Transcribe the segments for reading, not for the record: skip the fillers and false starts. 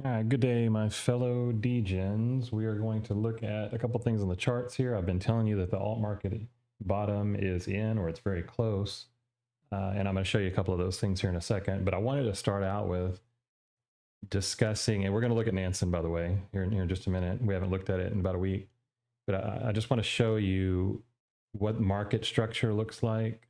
All right, good day, my fellow degens. We are going to look at a couple things on the charts here. I've been telling you that the alt market bottom is in, or it's very close. And I'm going to show you a couple of those things here in a second. But I wanted to start out with discussing, and we're going to look at Nansen, by the way, here in just a minute. We haven't looked at it in about a week. But I just want to show you what market structure looks like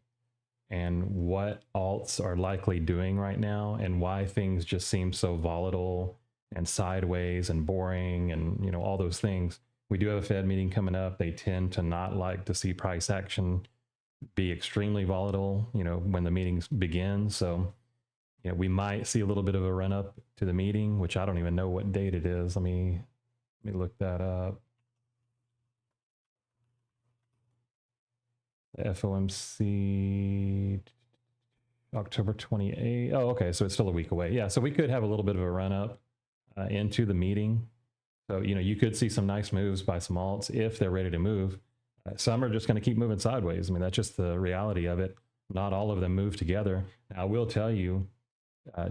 and what alts are likely doing right now and why things just seem so volatile and sideways and boring and all those things. We do have a Fed meeting coming up. They tend to not like to see price action be extremely volatile when the meetings begin. So we might see a little bit of a run up to the meeting, which I don't even know what date it is. Let me look that up. The FOMC October 28th. Oh, okay. So it's still a week away. Yeah. So we could have a little bit of a run up into the meeting. So, you could see some nice moves by some alts if they're ready to move. Some are just going to keep moving sideways. That's just the reality of it. Not all of them move together. Now, I will tell you,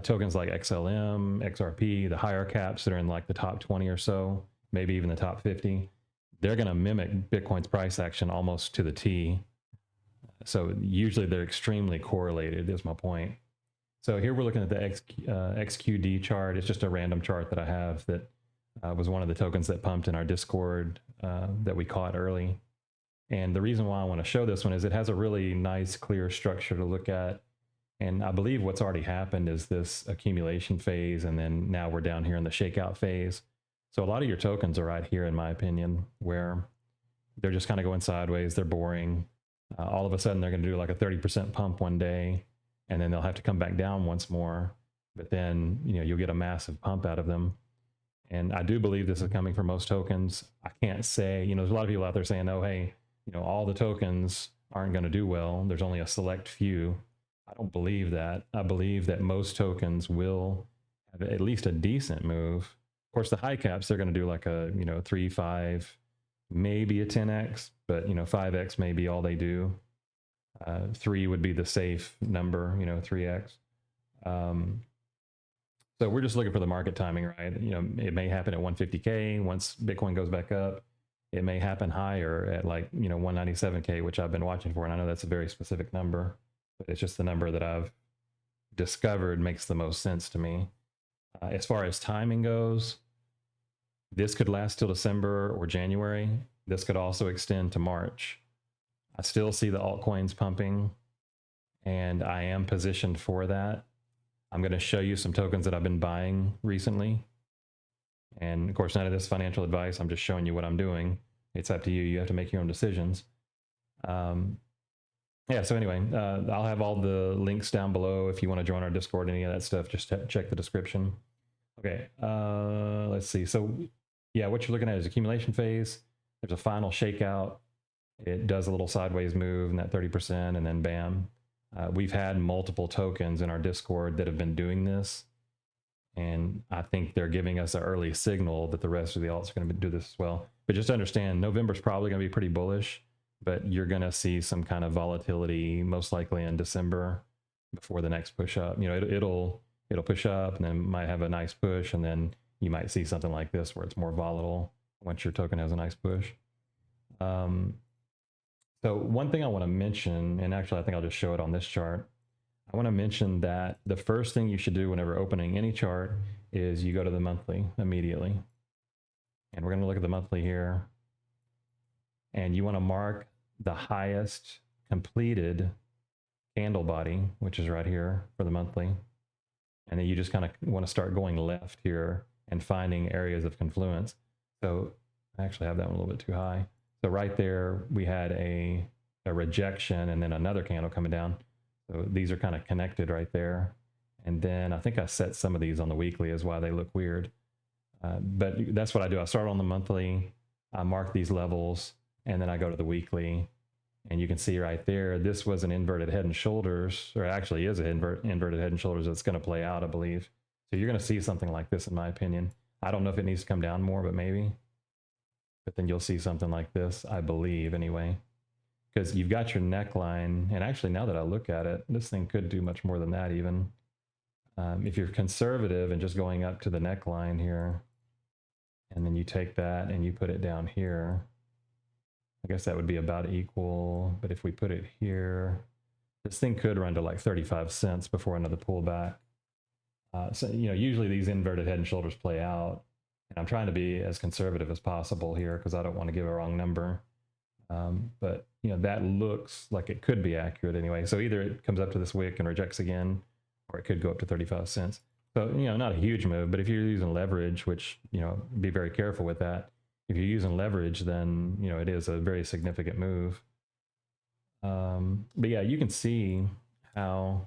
tokens like XLM, XRP, the higher caps that are in like the top 20 or so, maybe even the top 50, they're going to mimic Bitcoin's price action almost to the T. So usually they're extremely correlated, is my point. So here we're looking at the XQD chart. It's just a random chart that I have that was one of the tokens that pumped in our Discord that we caught early. And the reason why I want to show this one is it has a really nice, clear structure to look at. And I believe what's already happened is this accumulation phase, and then now we're down here in the shakeout phase. So a lot of your tokens are right here, in my opinion, where they're just kind of going sideways. They're boring. All of a sudden, they're going to do like a 30% pump one day, and then they'll have to come back down once more. But then, you'll get a massive pump out of them. And I do believe this is coming for most tokens. I can't say, there's a lot of people out there saying, oh, hey, all the tokens aren't going to do well. There's only a select few. I don't believe that. I believe that most tokens will have at least a decent move. Of course, the high caps, they're going to do like a, 3, 5, maybe a 10x, but 5x may be all they do. 3 would be the safe number, 3x. So we're just looking for the market timing, right? It may happen at 150K once Bitcoin goes back up. It may happen higher at like 197K, which I've been watching for, and I know that's a very specific number, but it's just the number that I've discovered makes the most sense to me. As far as timing goes, this could last till December or January. This could also extend to March. I still see the altcoins pumping, and I am positioned for that. I'm going to show you some tokens that I've been buying recently. And of course, none of this financial advice. I'm just showing you what I'm doing. It's up to you. You have to make your own decisions. Yeah, so anyway, I'll have all the links down below if you want to join our Discord, any of that stuff. Just check the description. Okay, let's see. So yeah, what you're looking at is accumulation phase. There's a final shakeout. It does a little sideways move in that 30%, and then bam. We've had multiple tokens in our Discord that have been doing this, and I think they're giving us an early signal that the rest of the alts are going to do this as well. But just understand, November's probably going to be pretty bullish, but you're going to see some kind of volatility, most likely in December, before the next push up. It'll push up, and then might have a nice push, and then you might see something like this where it's more volatile once your token has a nice push. So one thing I want to mention, and actually I think I'll just show it on this chart. I want to mention that the first thing you should do whenever opening any chart is you go to the monthly immediately. And we're going to look at the monthly here. And you want to mark the highest completed candle body, which is right here for the monthly. And then you just kind of want to start going left here and finding areas of confluence. So I actually have that one a little bit too high. So right there, we had a rejection and then another candle coming down. So these are kind of connected right there. And then I think I set some of these on the weekly is why they look weird. But that's what I do. I start on the monthly, I mark these levels, and then I go to the weekly. And you can see right there, this was an inverted head and shoulders, or actually is an inverted head and shoulders that's going to play out, I believe. So you're going to see something like this, in my opinion. I don't know if it needs to come down more, but maybe. But then you'll see something like this, I believe, anyway. Because you've got your neckline, and actually now that I look at it, this thing could do much more than that even. If you're conservative and just going up to the neckline here, and then you take that and you put it down here, I guess that would be about equal. But if we put it here, this thing could run to like 35 cents before another pullback. So, usually these inverted head and shoulders play out. And I'm trying to be as conservative as possible here because I don't want to give a wrong number. But, that looks like it could be accurate anyway. So either it comes up to this wick and rejects again, or it could go up to 35 cents. So, not a huge move, but if you're using leverage, which, be very careful with that. If you're using leverage, then, it is a very significant move. But yeah, you can see how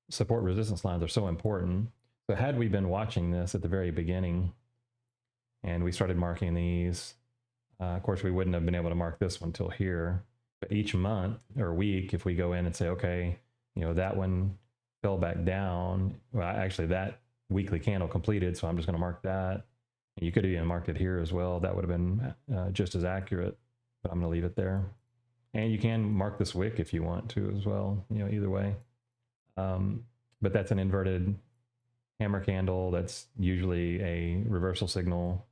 support resistance lines are so important. So had we been watching this at the very beginning and we started marking these, of course, we wouldn't have been able to mark this one till here. But each month or week, if we go in and say, okay, that one fell back down. Well, actually, that weekly candle completed, so I'm just going to mark that. And you could have even marked it here as well. That would have been just as accurate, but I'm going to leave it there. And you can mark this wick if you want to as well, either way. But that's an inverted hammer candle. That's usually a reversal signal.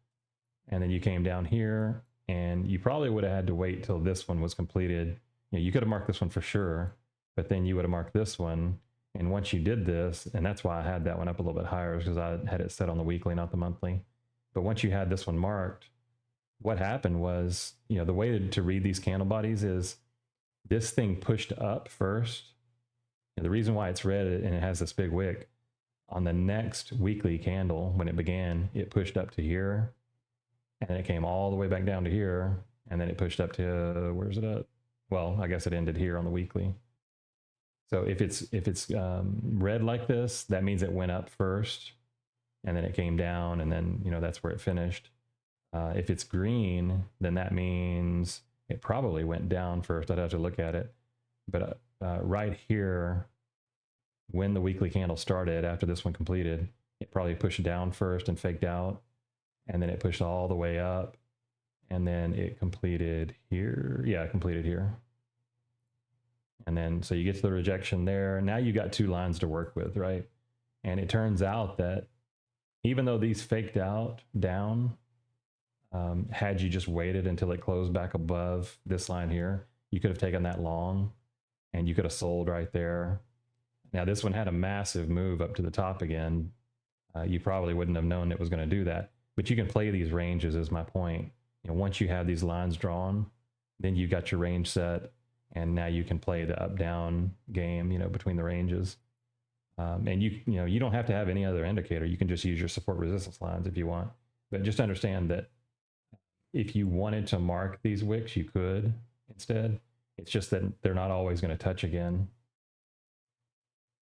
And then you came down here, and you probably would have had to wait till this one was completed. You could have marked this one for sure, but then you would have marked this one. And once you did this, and that's why I had that one up a little bit higher, because I had it set on the weekly, not the monthly. But once you had this one marked, what happened was, the way to read these candle bodies is this thing pushed up first. And the reason why it's red and it has this big wick, on the next weekly candle, when it began, it pushed up to here, and then it came all the way back down to here, and then it pushed up to, where's it at? Well, I guess it ended here on the weekly. So if it's red like this, that means it went up first, and then it came down, and then that's where it finished. If it's green, then that means it probably went down first. I'd have to look at it, but right here, when the weekly candle started after this one completed, it probably pushed down first and faked out, and then it pushed all the way up, and then it completed here. Yeah, it completed here. And then, so you get to the rejection there. Now you got two lines to work with, right? And it turns out that even though these faked out down, had you just waited until it closed back above this line here, you could have taken that long and you could have sold right there. Now this one had a massive move up to the top again. You probably wouldn't have known it was going to do that, but you can play these ranges, is my point. Once you have these lines drawn, then you've got your range set, and now you can play the up-down game, between the ranges. And you don't have to have any other indicator. You can just use your support resistance lines if you want. But just understand that if you wanted to mark these wicks, you could instead. It's just that they're not always going to touch again.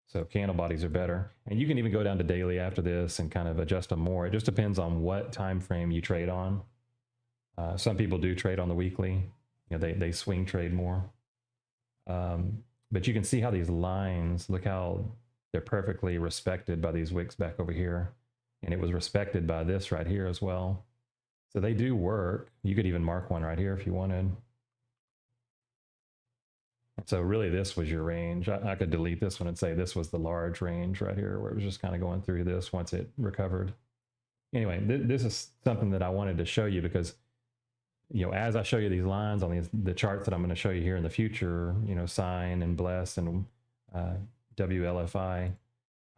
So candle bodies are better. And you can even go down to daily after this and kind of adjust them more. It just depends on what time frame you trade on. Some people do trade on the weekly. They swing trade more. But you can see how these lines, look how they're perfectly respected by these wicks back over here. And it was respected by this right here as well. So they do work. You could even mark one right here if you wanted. So really this was your range. I could delete this one and say this was the large range right here, where it was just kind of going through this once it recovered. Anyway, this is something that I wanted to show you because, as I show you these lines on the charts that I'm going to show you here in the future, Sign and Bless and WLFI,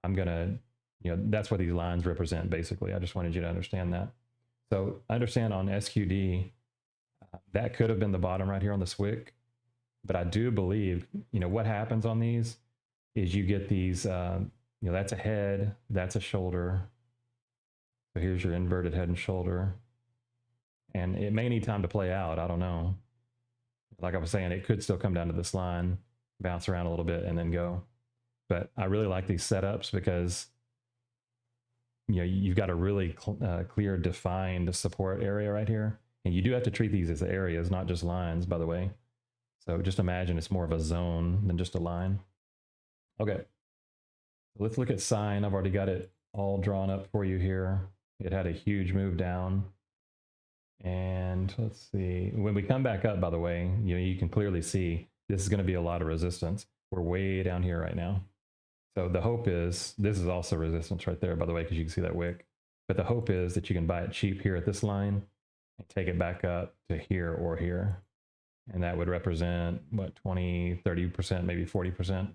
I'm going to, that's what these lines represent basically. I just wanted you to understand that. So understand on SQD, that could have been the bottom right here on this wick. But I do believe, what happens on these is you get these, that's a head, that's a shoulder. So here's your inverted head and shoulder. And it may need time to play out. I don't know. Like I was saying, it could still come down to this line, bounce around a little bit, and then go. But I really like these setups because, you've got a really clear, defined support area right here. And you do have to treat these as areas, not just lines, by the way. So just imagine it's more of a zone than just a line. Okay, let's look at Sign. I've already got it all drawn up for you here. It had a huge move down. And let's see, when we come back up, by the way, you can clearly see this is going to be a lot of resistance. We're way down here right now. So the hope is, this is also resistance right there, by the way, because you can see that wick. But the hope is that you can buy it cheap here at this line and take it back up to here or here. And that would represent, what, 20, 30%, maybe 40%.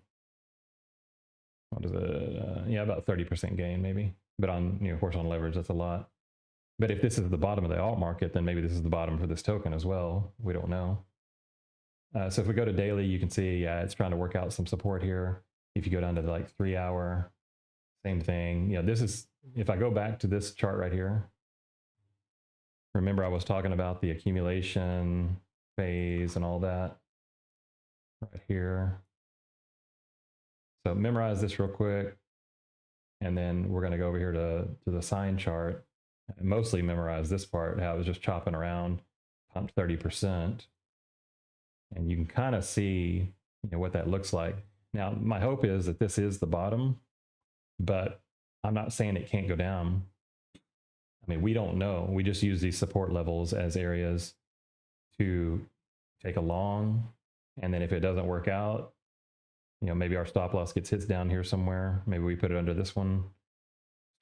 What is it? Yeah, about 30% gain maybe. But on, of course, on leverage, that's a lot. But if this is the bottom of the alt market, then maybe this is the bottom for this token as well. We don't know. So if we go to daily, you can see, yeah, it's trying to work out some support here. If you go down to like 3 hour, same thing. This is, if I go back to this chart right here, remember I was talking about the accumulation phase and all that right here. So memorize this real quick. And then we're going to go over here to the sign chart. Mostly memorize this part, how it was just chopping around, pumped 30%. And you can kind of see what that looks like. Now, my hope is that this is the bottom, but I'm not saying it can't go down. I mean, we don't know. We just use these support levels as areas to take a long. And then if it doesn't work out, maybe our stop loss gets hit down here somewhere. Maybe we put it under this one.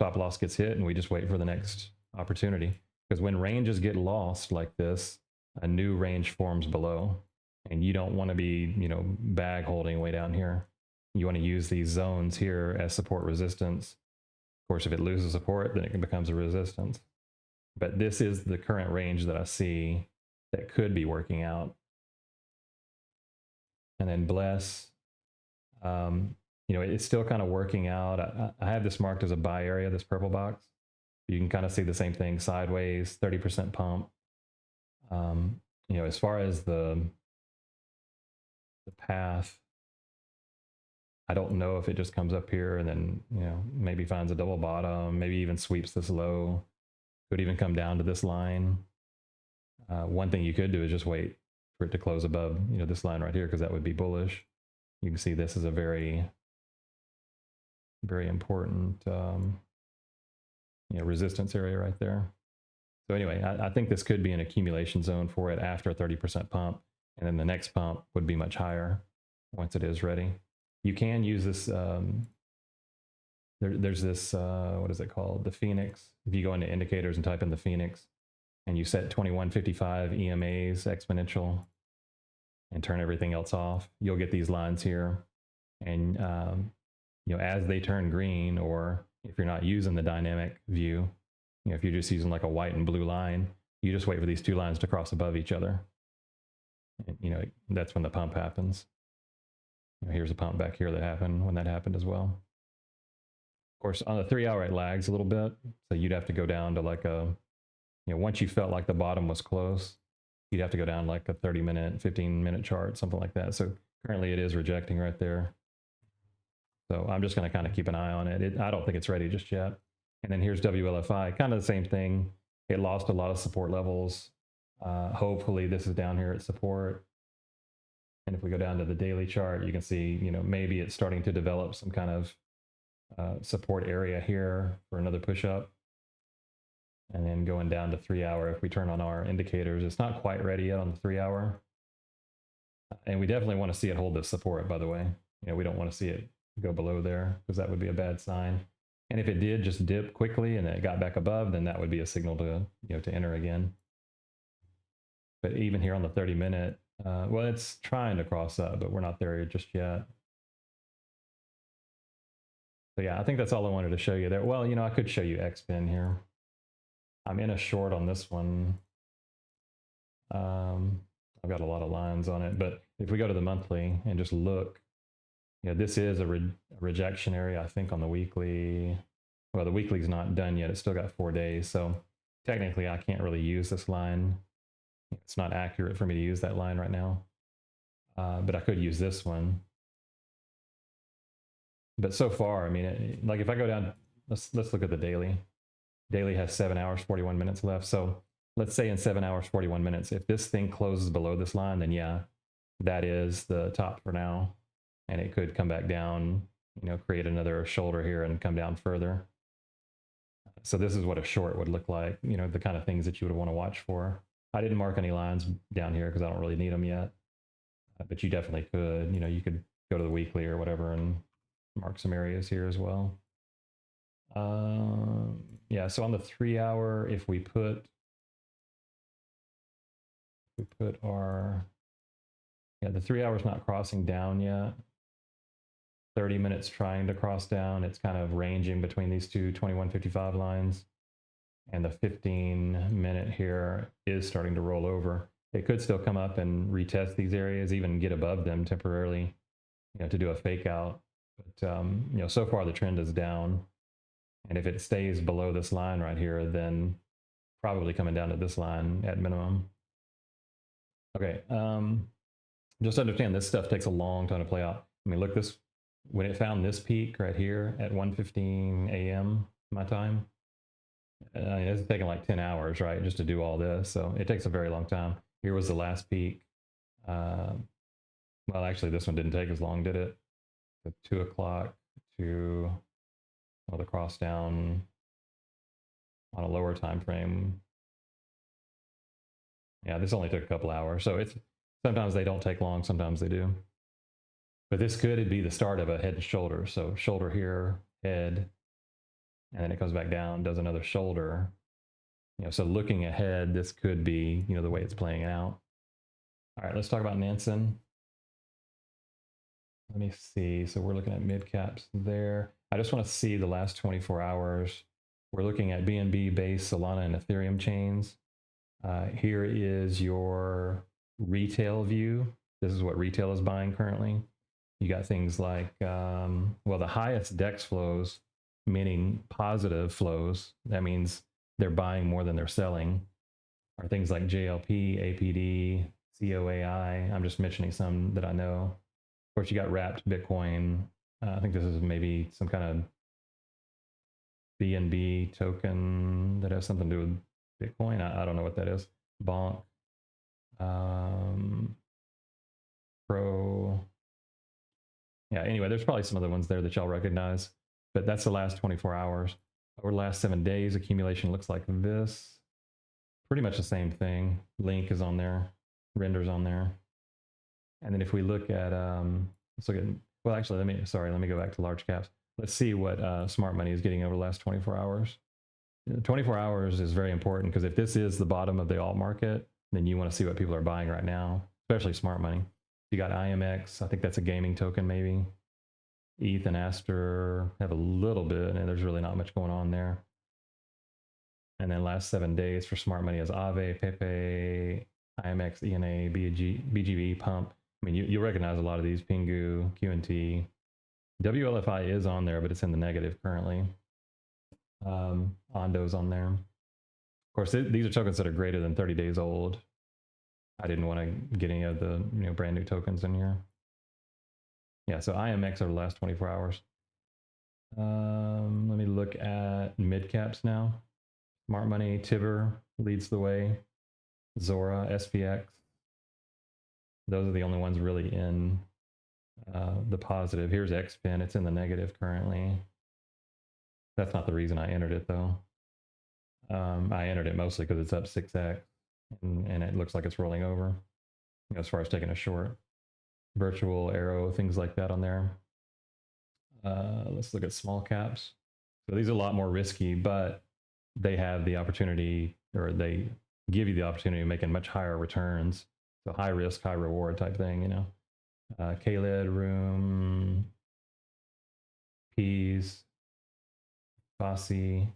Stop loss gets hit and we just wait for the next opportunity. Because when ranges get lost like this, a new range forms below. And you don't want to be, bag holding way down here. You want to use these zones here as support resistance. Of course, if it loses support, then it becomes a resistance. But this is the current range that I see that could be working out. And then bless, it's still kind of working out. I have this marked as a buy area, this purple box. You can kind of see the same thing sideways, 30% pump. As far as the path, I don't know if it just comes up here and then, maybe finds a double bottom, maybe even sweeps this low, could even come down to this line. One thing you could do is just wait for it to close above, this line right here, because that would be bullish. You can see this is a very, very important, resistance area right there. So anyway, I think this could be an accumulation zone for it after a 30% pump. And then the next pump would be much higher once it is ready. You can use this, there's this, what is it called? The Phoenix. If you go into indicators and type in the Phoenix and you set 2155 EMAs exponential and turn everything else off, you'll get these lines here. And, as they turn green, or if you're not using the dynamic view, if you're just using like a white and blue line, you just wait for these two lines to cross above each other. And, that's when the pump happens. Here's a pump back here that happened when that happened as well. Of course, on the 3 hour, it lags a little bit. So you'd have to go down to like a, once you felt like the bottom was close, you'd have to go down like a 30-minute, 15-minute chart, something like that. So currently it is rejecting right there. So I'm just going to kind of keep an eye on it. I don't think it's ready just yet. And then here's WLFI, kind of the same thing. It lost a lot of support levels. Hopefully this is down here at support. And if we go down to the daily chart, you can see, maybe it's starting to develop some kind of support area here for another push up. And then going down to 3 hour, if we turn on our indicators, it's not quite ready yet on the 3 hour. And we definitely want to see it hold this support, by the way. We don't want to see it go below there, because that would be a bad sign. And if it did just dip quickly and it got back above, then that would be a signal to, to enter again. But even here on the 30-minute, well, it's trying to cross up, but we're not there just yet. So yeah, I think that's all I wanted to show you there. Well, I could show you XPin here. I'm in a short on this one. I've got a lot of lines on it, but if we go to the monthly and just look, this is a rejection area, I think, on the weekly. Well, the weekly's not done yet. It's still got 4 days. So technically I can't really use this line. It's not accurate for me to use that line right now. But I could use this one. But so far, I mean, like if I go down, let's look at the daily. Daily has 7 hours, 41 minutes left. So let's say in 7 hours, 41 minutes, if this thing closes below this line, then yeah, that is the top for now. And it could come back down, create another shoulder here and come down further. So this is what a short would look like, the kind of things that you would want to watch for. I didn't mark any lines down here because I don't really need them yet. But you definitely could, you could go to the weekly or whatever and mark some areas here as well. Yeah, so on the 3 hour, if we put our, yeah, the 3 hours not crossing down yet. 30 minutes trying to cross down. It's kind of ranging between these two 2155 lines. And the 15-minute here is starting to roll over. It could still come up and retest these areas, even get above them temporarily, to do a fake out. But so far the trend is down. And if it stays below this line right here, then probably coming down to this line at minimum. Okay, just understand this stuff takes a long time to play out. I mean, look, this, when it found this peak right here at 1:15 a.m. my time, it's taken like 10 hours, right, just to do all this. So it takes a very long time. Here was the last peak. Well, actually, this one didn't take as long, did it? The 2 o'clock to, well, the cross down on a lower time frame. Yeah, this only took a couple hours. So it's, sometimes they don't take long, sometimes they do. But this could be the start of a head and shoulder. So shoulder here, head, and then it goes back down, does another shoulder. So looking ahead, this could be, the way it's playing out. All right, let's talk about Nansen. Let me see. So we're looking at mid caps there. I just want to see the last 24 hours. We're looking at BNB, Base, Solana, and Ethereum chains. Here is your retail view. This is what retail is buying currently. You got things like, well, the highest DEX flows, meaning positive flows. That means they're buying more than they're selling, are things like JLP, APD, COAI. I'm just mentioning some that I know. Of course, you got wrapped Bitcoin. I think this is maybe some kind of BNB token that has something to do with Bitcoin. I don't know what that is. Bonk. Pro. Yeah, anyway, there's probably some other ones there that y'all recognize, but that's the last 24 hours. Over the last 7 days, accumulation looks like this. Pretty much the same thing. Link is on there, render's on there. And then if we look at, let's look at, well, actually, let me go back to large caps. Let's see what smart money is getting over the last 24 hours. 24 hours is very important because if this is the bottom of the alt market, then you want to see what people are buying right now, especially smart money. You got IMX, I think that's a gaming token maybe. ETH and Aster have a little bit, and there's really not much going on there. And then last 7 days for smart money is Aave, Pepe, IMX, ENA, BGB, Pump. I mean, you'll recognize a lot of these, Pingu, QNT. WLFI is on there, but it's in the negative currently. Ondo's on there. Of course, these are tokens that are greater than 30 days old. I didn't want to get any of the brand new tokens in here. Yeah, so IMX over the last 24 hours. Let me look at mid caps now. Smart Money, Tibber leads the way. Zora, SPX. Those are the only ones really in the positive. Here's XPIN. It's in the negative currently. That's not the reason I entered it though. I entered it mostly because it's up 6x and it looks like it's rolling over, as far as taking a short. Virtual Arrow, things like that on there. Let's look at small caps. So these are a lot more risky, but they have the opportunity, or they give you the opportunity of making much higher returns. So high risk, high reward type thing, KLED, Room, Peas, Fossey.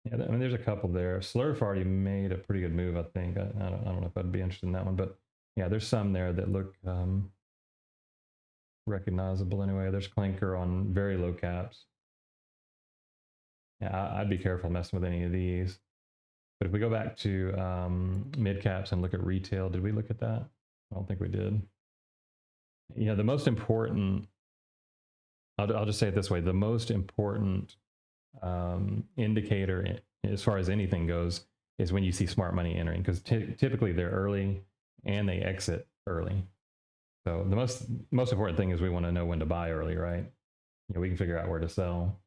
Yeah, I mean, there's a couple there. Slurf already made a pretty good move, I think. I don't know if I'd be interested in that one, but yeah, there's some there that look recognizable anyway. There's Clinker on very low caps. Yeah, I'd be careful messing with any of these. But if we go back to mid caps and look at retail, did we look at that? I don't think we did. Yeah, the most important, I'll just say it this way, the most important indicator as far as anything goes is when you see smart money entering, because typically they're early and they exit early. So the most important thing is we want to know when to buy early, right? We can figure out where to sell.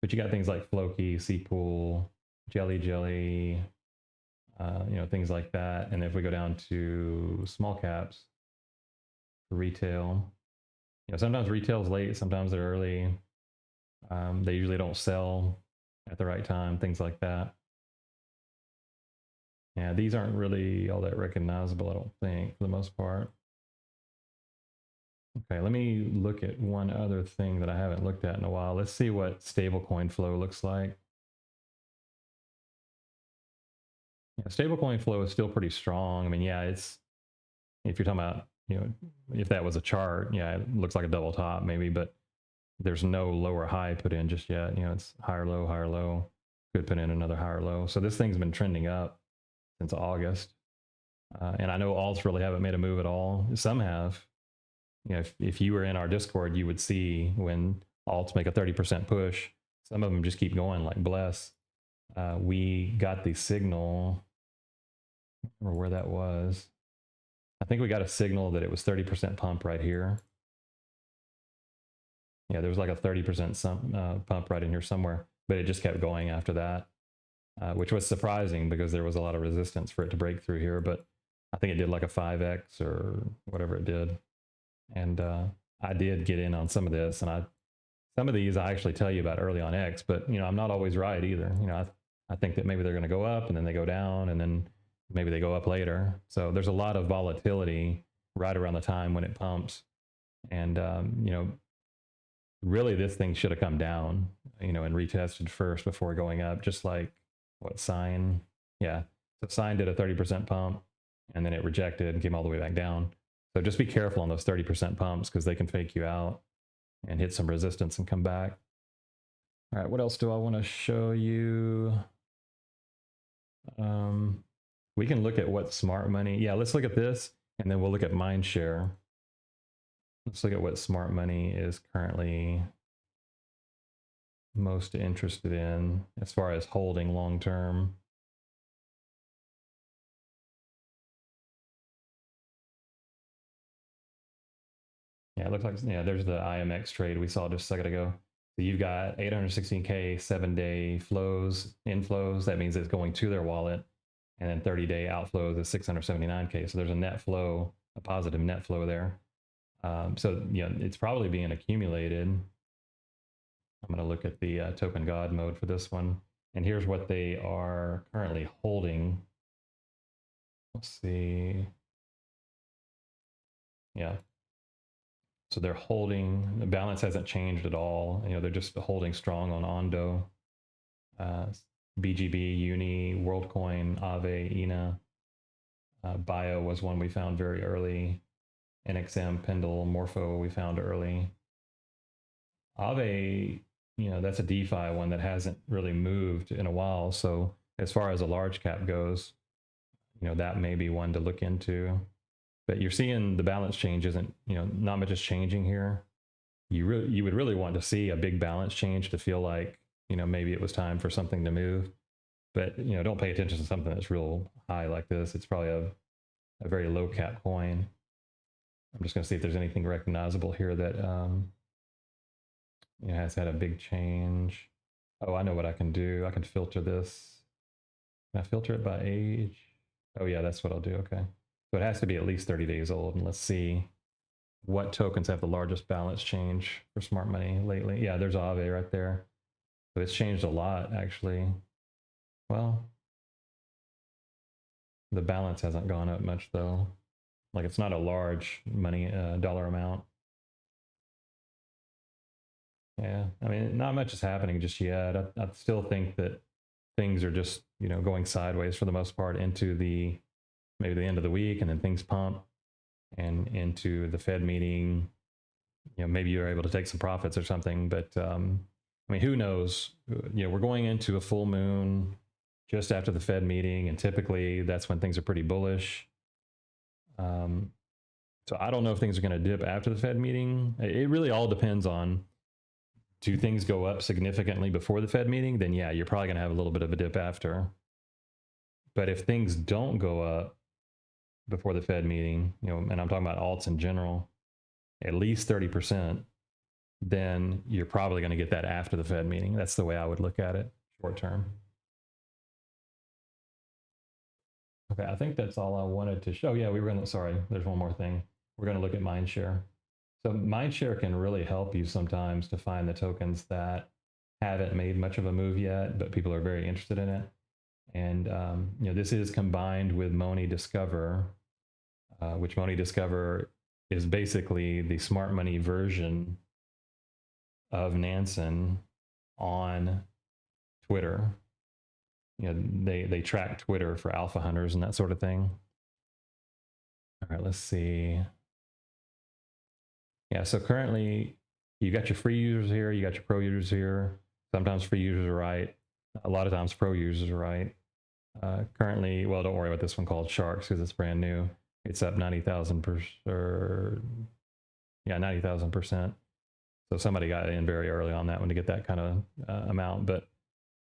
But you got things like Floki, Cpool, Jelly, things like that. And if we go down to small caps, retail, sometimes retail's late, sometimes they're early. They usually don't sell at the right time, things like that. Yeah, these aren't really all that recognizable, I don't think, for the most part. Okay, let me look at one other thing that I haven't looked at in a while. Let's see what stablecoin flow looks like. Yeah, stablecoin flow is still pretty strong. I mean, yeah, it's if you're talking about, if that was a chart, yeah, it looks like a double top maybe, but there's no lower high put in just yet. It's higher low, higher low. Could put in another higher low. So this thing's been trending up since August. And I know alts really haven't made a move at all. Some have. If you were in our Discord, you would see when alts make a 30% push, some of them just keep going like bless. We got the signal, or where that was. I think we got a signal that it was 30% pump right here. Yeah, there was like a 30% pump right in here somewhere, but it just kept going after that, which was surprising because there was a lot of resistance for it to break through here, but I think it did like a 5x or whatever it did. And I did get in on some of this, and some of these I actually tell you about early on X, but I'm not always right either. I think that maybe they're going to go up and then they go down and then maybe they go up later. So there's a lot of volatility right around the time when it pumps, and really this thing should have come down, and retested first before going up, just like what Sign, yeah. So Sign did a 30% pump, and then it rejected and came all the way back down. So just be careful on those 30% pumps because they can fake you out and hit some resistance and come back. All right, what else do I want to show you? We can look at what smart money. Yeah, let's look at this, and then we'll look at Mindshare. Let's look at what smart money is currently most interested in as far as holding long term. Yeah, it looks like, there's the IMX trade we saw just a second ago. So you've got 816K 7-day flows, inflows. That means it's going to their wallet. And then 30-day outflows is 679K. So there's a net flow, a positive net flow there. So it's probably being accumulated. I'm going to look at the token God mode for this one. And here's what they are currently holding. Let's see. Yeah. So they're holding, the balance hasn't changed at all. They're just holding strong on Ondo, BGB, Uni, WorldCoin, Aave, ENA. Bio was one we found very early. NXM, Pendle, Morpho we found early. Aave, that's a DeFi one that hasn't really moved in a while. So as far as a large cap goes, that may be one to look into. But you're seeing the balance change isn't, not much is changing here. You would really want to see a big balance change to feel like, maybe it was time for something to move. But, don't pay attention to something that's real high like this. It's probably a very low cap coin. I'm just going to see if there's anything recognizable here that has had a big change. Oh, I know what I can do. I can filter this. Can I filter it by age? Oh yeah, that's what I'll do. Okay. So it has to be at least 30 days old. And let's see what tokens have the largest balance change for smart money lately. Yeah, there's Aave right there. So it's changed a lot, actually. Well, the balance hasn't gone up much, though. Like, it's not a large money dollar amount. Yeah, I mean, not much is happening just yet. I still think that things are just, going sideways for the most part into maybe the end of the week, and then things pump and into the Fed meeting. Maybe you're able to take some profits or something, but I mean, who knows? We're going into a full moon just after the Fed meeting, and typically that's when things are pretty bullish. So I don't know if things are going to dip after the Fed meeting. It really all depends on, do things go up significantly before the Fed meeting? Then yeah, you're probably going to have a little bit of a dip after. But if things don't go up before the Fed meeting, and I'm talking about alts in general, at least 30%, then you're probably going to get that after the Fed meeting. That's the way I would look at it short term. Okay, I think that's all I wanted to show. Yeah, we were going to, sorry, there's one more thing. We're going to look at Mindshare. So Mindshare can really help you sometimes to find the tokens that haven't made much of a move yet, but people are very interested in it. And this is combined with Money Discover, which Money Discover is basically the smart money version of Nansen on Twitter. They track Twitter for alpha hunters and that sort of thing. All right, let's see. Yeah, so currently you got your free users here, you got your pro users here. Sometimes free users are right. A lot of times pro users are right. Currently, well, don't worry about this one called Sharks because it's brand new. It's up 90,000%. Yeah, 90,000%. So somebody got in very early on that one to get that kind of amount. But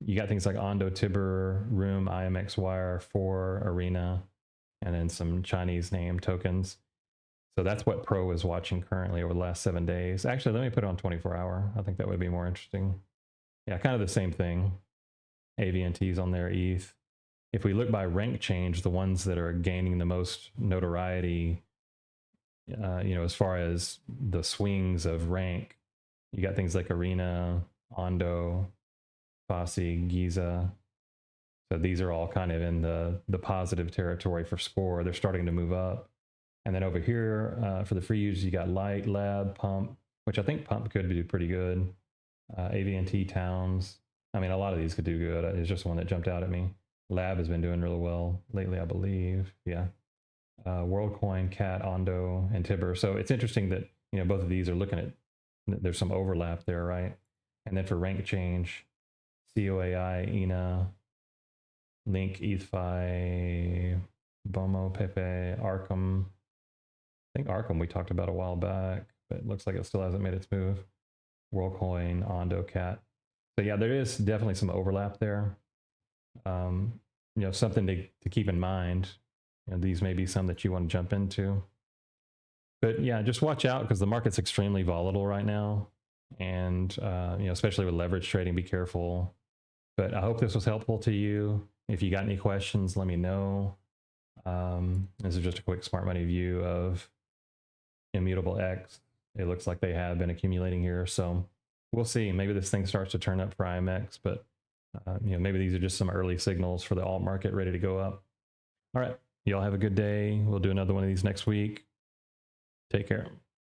you got things like Ondo, Tibber, Room, IMX Wire, 4, Arena, and then some Chinese name tokens. So that's what Pro is watching currently over the last 7 days. Actually, let me put it on 24-hour. I think that would be more interesting. Yeah, kind of the same thing. AVNT's on there, ETH. If we look by rank change, the ones that are gaining the most notoriety, as far as the swings of rank, you got things like Arena, Ondo, Fosse, Giza. So these are all kind of in the positive territory for score. They're starting to move up. And then over here, for the free users, you got Light, Lab, Pump, which I think Pump could do pretty good. AVNT, Towns. I mean, a lot of these could do good. It's just one that jumped out at me. Lab has been doing really well lately, I believe. Yeah. WorldCoin, Cat, Ondo, and Tibber. So it's interesting that both of these are looking at. There's some overlap there, right? And then for rank change, COAI, ENA, Link, ETHFI, Bomo, Pepe, Arkham. I think Arkham we talked about a while back, but it looks like it still hasn't made its move. WorldCoin, Ondo, Cat. So yeah, there is definitely some overlap there. Something to keep in mind. These may be some that you want to jump into. But yeah, just watch out because the market's extremely volatile right now. And, especially with leverage trading, be careful. But I hope this was helpful to you. If you got any questions, let me know. This is just a quick smart money view of Immutable X. It looks like they have been accumulating here. So we'll see. Maybe this thing starts to turn up for IMX, but maybe these are just some early signals for the alt market ready to go up. All right. Y'all have a good day. We'll do another one of these next week. Take care.